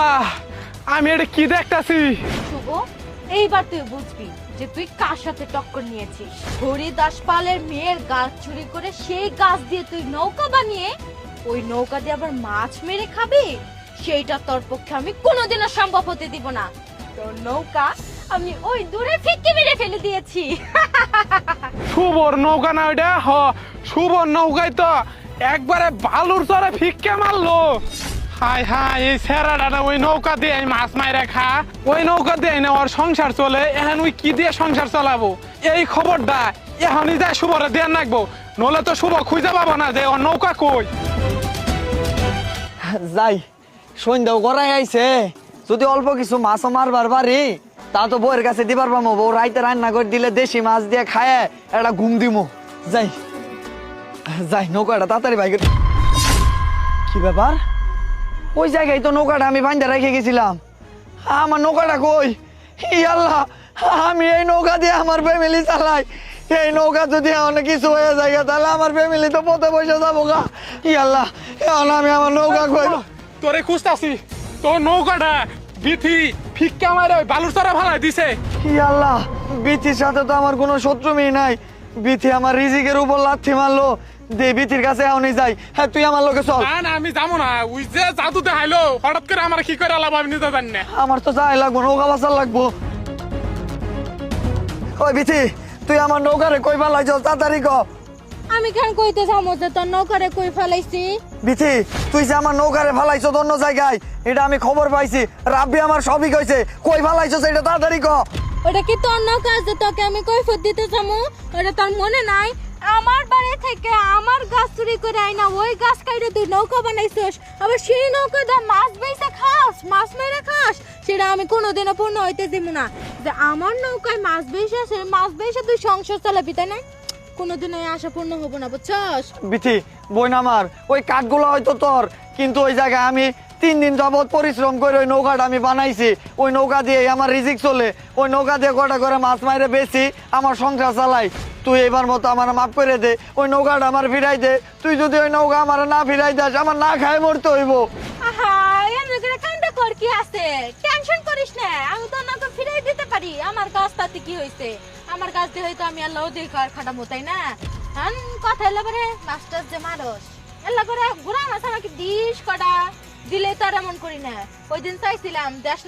আল্লাহ, আমি এটা কি দেখতাছি? শুভ, এইবার তুই বুঝবি যে তুই কার সাথে টক্কর নিয়েছিস। হরিদাস পালের মেয়ের গাছ চুরি করে সেই গাছ দিয়ে তুই নৌকা বানিয়ে ওই নৌকা দিয়ে আবার মাছ মেরে খাবি, সেইটা তোর পক্ষে আমি কোনোদিনও সম্ভব হতে দিব না। তোর নৌকা আমি ওই দূরে ফিক্কি মেরে ফেলে দিয়েছি। শুভর নৌকা না ওইটা? হ, শুভর নৌকায় তো একবারে বালুর চরে ফিক্কা মারলো। হাই হাই, এই সেরাটা না ওই নৌকা দিয়ে মাছ মাইরা খা, ওই নৌকা দিয়ে না ওর সংসার চলে। এখন ওই কি দিয়ে সংসার চালাবো? এই খবরটা এখনই যায় শুভরে দেন রাখবো, নলে তো শুভ খুঁজে পাবো না যে ওর নৌকা কই। যাই, সন্ধ্যাও করাই আইছে, যদি অল্প কিছু মাছ মারবার পারি তা তো বউয়ের কাছে দিবার পাবো। বউ রাইতে রান্না করে দিলে দেশি মাছ দিয়ে খায় একটা ঘুম দিমো। যাই যাই, নৌকাটা তাড়াতাড়ি বাইক। কি ব্যাপার? ওই জায়গায় তো নৌকাটা আমি বাইন্ধা রেখে গেছিলাম। আমার নৌকাটা কই? ই আল্লাহ, আমি এই নৌকা দিয়ে আমার ফ্যামিলি চালাই। এই নৌকা যদি অনেক কিছু হয়ে যায় তাহলে আমার ফ্যামিলি তো পথে বসে যাবো গা। ই আল্লাহ, এখন আমি আমার নৌকা কই? তোরে খুঁজতাছি, তোর নৌকাটা বিথি ফিক্কা মারে ওই বালুর চরে ফালাই দিছে। ই আল্লাহ, বিথির সাথে তো আমার কোনো শত্রু মেয়ে নাই। বিথি আমার রিজিকের উপর লাথি মারলো। দে বিথির কাছে এখনই যাই। হ্যাঁ, তুই আমার লোকে চল। না না, আমি যাবো না। ওই যে জাদু দেখাইলো, হঠাৎ করে আমার কি করে আলাপ আমি নিজে জানি না। আমার তো যাই লাগবো, নৌকা বাঁচার লাগবো। ওই বিথি, তুই আমার নৌকারে কই পালাইছ? তাড়াতাড়ি ক। আমি কেন কইতে যাবো যে তোর নৌকারে কই ফেলাইছি? বিথি, তুই যে আমার নৌকারে ফালাইছ অন্য জায়গায়, এটা আমি খবর পাইছি। রাব্বি আমার সবই কইছে। কই ফালাইছ সেটা তাড়াতাড়ি ক। ওটা কি তোর নৌকা যে তোকে আমি কৈফিয়ত দিতে যাবো? ওটা তোর মনে নাই? আমার বাড়ি থেকে আমার গাছ চুরি করে আইনা ওই গাছ কাইটে তুই নৌকা বানাইছিস, আবার সেই নৌকা দিয়ে মাছ বেচে খাস, মাছ মেরে খাস। সেটা আমি কোনোদিনও পূর্ণ হইতে দিব না। যে আমার নৌকায় মাছ বেচে, সেই মাছ বেচে তুই সংসার চালাবি, তাই না? কোনোদিন এই আশা পূর্ণ হবো না, বুঝছস? বিথি বোন আমার, ওই কাঠগুলো হয়তো তোর, কিন্তু ওই জায়গায় আমি 3 দিন যাবত পরিশ্রম করে ওই নৌকাটা আমি বানাইছি। ওই নৌকা দিয়ে আমার রিজিক চলে। ওই নৌকা দিয়ে কটা করে মাছ মাইরে বেশি আমার সংসার চালাই। তুই এবার মতো আমার মাফ করে দে, ওই নৌকাটা আমার ফিরাই দে। তুই যদি ওই নৌকা আমার না ফিরাই দেস, আমার না খায় মরতে হইব। আহা, এমনি করে কান্না কর, কি আছে? টেনশন করিস না, আমি তো নৌকা ফিরাই দিতে পারি। আমার গাছ তাতে কি হইছে? আমার গাছ দিয়ে হয়তো আমি আল্লাহ দিয়ে খাটাবো, তাই না? হ্যাঁ, কথা এলে পরে মাস্টার যে মারস এলা করে ঘুরা মাছ আমাকে দিস কটা দিলে তো আর এমন করি না। ওই দিন চাইছিলাম দেশ না